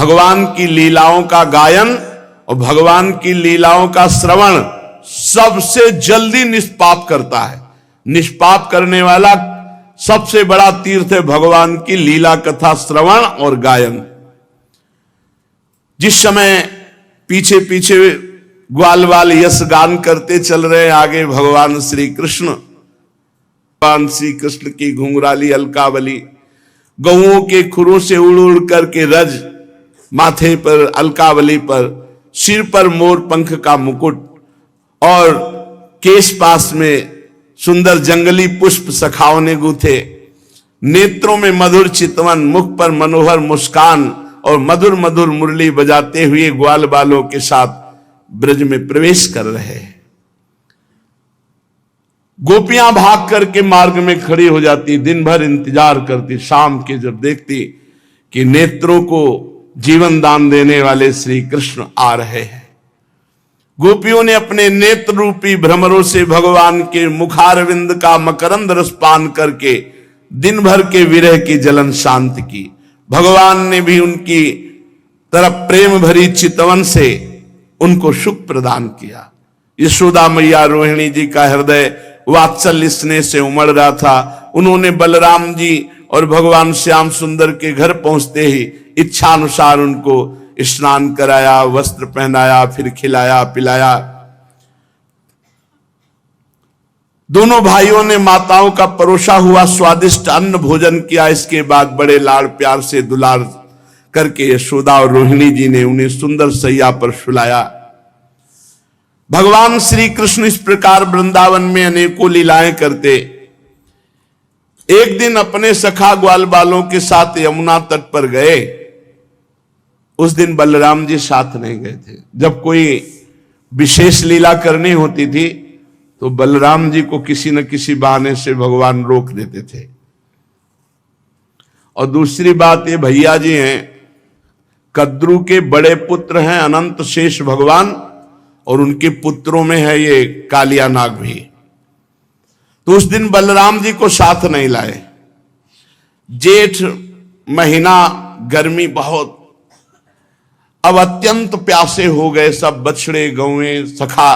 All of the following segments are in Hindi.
भगवान की लीलाओं का गायन और भगवान की लीलाओं का श्रवण सबसे जल्दी निष्पाप करता है। निष्पाप करने वाला सबसे बड़ा तीर्थ है भगवान की लीला कथा श्रवण और गायन। जिस समय पीछे पीछे ग्वाल वाल यश गान करते चल रहे आगे भगवान श्री कृष्ण की घुंघराली अलकावली गऊओं के खुरों से उड़ उड़ करके रज, माथे पर अलकावली पर, सिर पर मोर पंख का मुकुट और केश पास में सुंदर जंगली पुष्प सखाओं ने गूथे, नेत्रों में मधुर चितवन, मुख पर मनोहर मुस्कान और मधुर मधुर मुरली बजाते हुए ग्वाल बालों के साथ ब्रज में प्रवेश कर रहे हैं। गोपियां भाग करके मार्ग में खड़ी हो जाती, दिन भर इंतजार करती, शाम के जब देखती कि नेत्रों को जीवन दान देने वाले श्री कृष्ण आ रहे हैं। गोपियों ने अपने नेत्र रूपी भ्रमरों से भगवान के मुखारविंद का मकरंद रस पान करके दिन भर के विरह की जलन शांत की। भगवान ने भी उनकी तरफ प्रेम भरी चितवन से उनको सुख प्रदान किया। यशोदा मैया रोहिणी जी का हृदय वात्सल्य स्नेह से उमड़ रहा था। उन्होंने बलराम जी और भगवान श्याम सुंदर के घर पहुंचते ही इच्छानुसार उनको स्नान कराया, वस्त्र पहनाया, फिर खिलाया पिलाया। दोनों भाइयों ने माताओं का परोसा हुआ स्वादिष्ट अन्न भोजन किया। इसके बाद बड़े लाड़ प्यार से दुलार करके यशोदा और रोहिणी जी ने उन्हें सुंदर सैया पर सुलाया। भगवान श्री कृष्ण इस प्रकार वृंदावन में अनेकों लीलाएं करते। एक दिन अपने सखा ग्वाल बालों के साथ यमुना तट पर गए। उस दिन बलराम जी साथ नहीं गए थे। जब कोई विशेष लीला करनी होती थी तो बलराम जी को किसी न किसी बहाने से भगवान रोक देते थे। और दूसरी बात, ये भैया जी हैं, कद्रू के बड़े पुत्र हैं अनंत शेष भगवान, और उनके पुत्रों में है ये कालिया नाग भी। तो उस दिन बलराम जी को साथ नहीं लाए। जेठ महीना, गर्मी बहुत, अब अत्यंत प्यासे हो गए सब बछड़े गौएं सखा,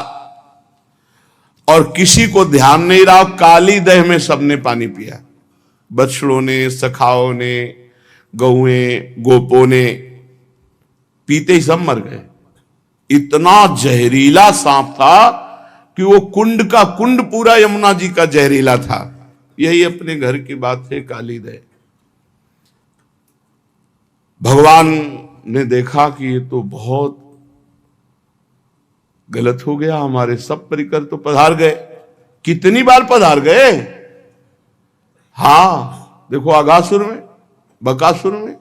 और किसी को ध्यान नहीं रहा। काली दह में सबने पानी पिया, बछड़ों ने, सखाओं ने, गौएं गोपों ने, पीते ही सब मर गए। इतना जहरीला सांप था कि वो कुंड का कुंड पूरा यमुना जी का जहरीला था। यही अपने घर की बात है, काली दह। भगवान ने देखा कि ये तो बहुत गलत हो गया, हमारे सब परिकर तो पधार गए। कितनी बार पधार गए। हां, देखो आगासुर में, बकासुर में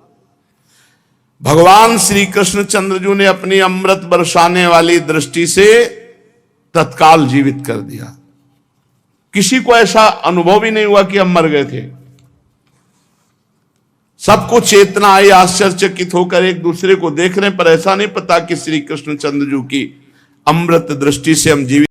भगवान श्री कृष्ण चंद्रजू ने अपनी अमृत बरसाने वाली दृष्टि से तत्काल जीवित कर दिया। किसी को ऐसा अनुभव ही नहीं हुआ कि हम मर गए थे। सबको चेतना आई, आश्चर्यचकित होकर एक दूसरे को देख रहे, पर ऐसा नहीं पता कि श्री कृष्ण चंद्रजू की अमृत दृष्टि से हम जीवित